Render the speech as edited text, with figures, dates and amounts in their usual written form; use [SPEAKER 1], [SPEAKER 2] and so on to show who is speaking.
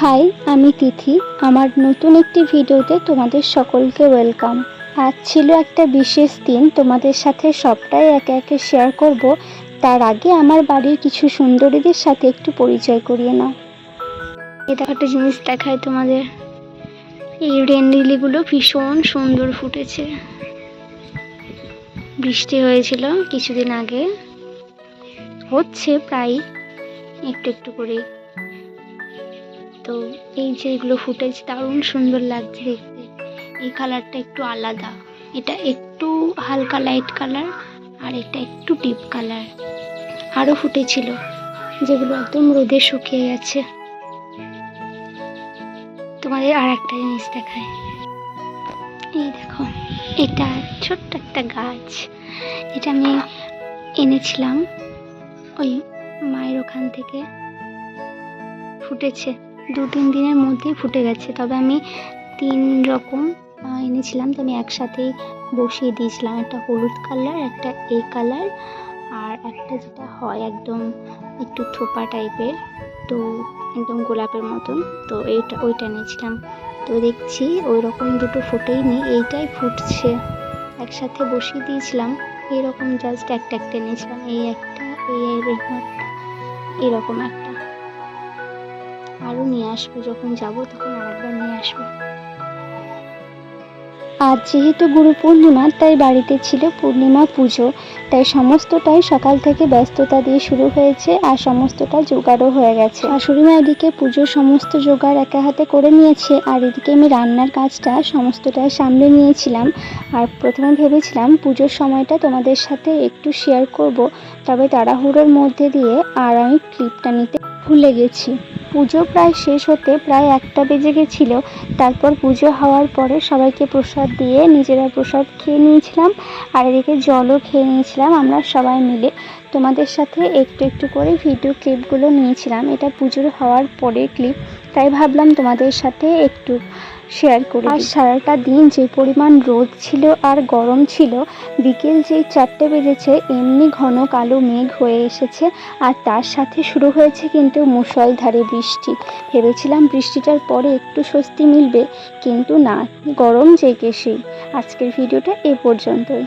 [SPEAKER 1] High, আমি তিথি। আমার নতুন একটি ভিডিওতে তোমাদের সকলকে ওয়েলকাম। আজ ছিল একটা বিশেষ দিন, তোমাদের সাথে সবটাই একে একে শেয়ার করব। তার আগে আমার বাড়ির কিছু সুন্দরীদের সাথে একটু পরিচয় করিয়ে নাও। এটা একটা জিনিস দেখায় তোমাদের, এই রেন লিলিগুলো ভীষণ সুন্দর ফুটেছে। বৃষ্টি হয়েছিল কিছুদিন আগে, হচ্ছে প্রায় একটু একটু করে। তো এই যে এগুলো ফুটেছে দারুণ সুন্দর লাগছে দেখতে। এই কালারটা একটু আলাদা, এটা একটু হালকা লাইট কালার আর এটা একটু ডিপ কালার। আরো ফুটেছিল যেগুলো একদম রোদে শুকিয়ে গেছে। তোমাদের আর একটা জিনিস দেখায়, এই দেখো, এটা ছোট্ট একটা গাছ। এটা আমি এনেছিলাম ওই মায়ের ওখান থেকে। ফুটেছে 2-3 দিনের মধ্যেই ফুটে গেছে, তবে আমি 3 রকম এনেছিলাম, তো আমি একসাথেই বসিয়ে দিয়েছিলাম। একটা হলুদ কালার, একটা এই কালার, আর একটা যেটা হয় একদম একটু থোপা টাইপের, তো একদম গোলাপের মতন, তো ওইটা নিয়েছিলাম। তো দেখছি ওই রকম দুটো ফোটেইনি, এইটাই ফুটছে। একসাথে বসিয়ে দিয়েছিলাম, এইরকম জাস্ট একটা নিয়েছিলাম, এই একটা, এরকম একটা। আরও নিয়ে আসবো, যখন যাব তখন আরেকবার নিয়ে আসবো। আজ যেহেতু গুরু পূর্ণিমা, তাই বাড়িতে ছিল পূর্ণিমা পুজো, তাই সমস্তটাই সকাল থেকে ব্যস্ততা দিয়ে শুরু হয়েছে আর সমস্তটা জোগাড়ও হয়ে গেছে। শাশুড়িমা এদিকে পুজোর সমস্ত জোগাড় একা হাতে করে নিয়েছে, আর এদিকে আমি রান্নার কাজটা সমস্তটাই সামলে নিয়েছিলাম। আর প্রথমে ভেবেছিলাম পুজোর সময়টা তোমাদের সাথে একটু শেয়ার করব, তবে তাড়াহুড়োর মধ্যে দিয়ে আর আমি ক্লিপটা নিতে ভুলে গেছি। পুজো প্রায় শেষ হতে প্রায় 1টা বেজে গেছিল। তারপর পুজো হওয়ার পরে সবাইকে প্রসাদ দিয়ে নিজেরা প্রসাদ খেয়ে নিয়েছিলাম, আর এদিকে জলও খেয়ে নিয়েছিলাম আমরা সবাই মিলে। তোমাদের সাথে একটু একটু করে ভিডিও ক্লিপগুলো নিয়েছিলাম, এটা পুজোর হওয়ার পরে ক্লিপ, তাই ভাবলাম তোমাদের সাথে একটু শেয়ার করি। আর সারাটা দিন যে পরিমাণ রোদ ছিল আর গরম ছিল, বিকেল যেই 4টে বেজেছে এমনি ঘন কালো মেঘ হয়ে এসেছে, আর তার সাথে শুরু হয়েছে কিন্তু মুষলধারে বৃষ্টি। ভেবেছিলাম বৃষ্টিটার পরে একটু স্বস্তি মিলবে, কিন্তু না, গরম জেগে সেই। আজকের ভিডিওটা এ পর্যন্তই।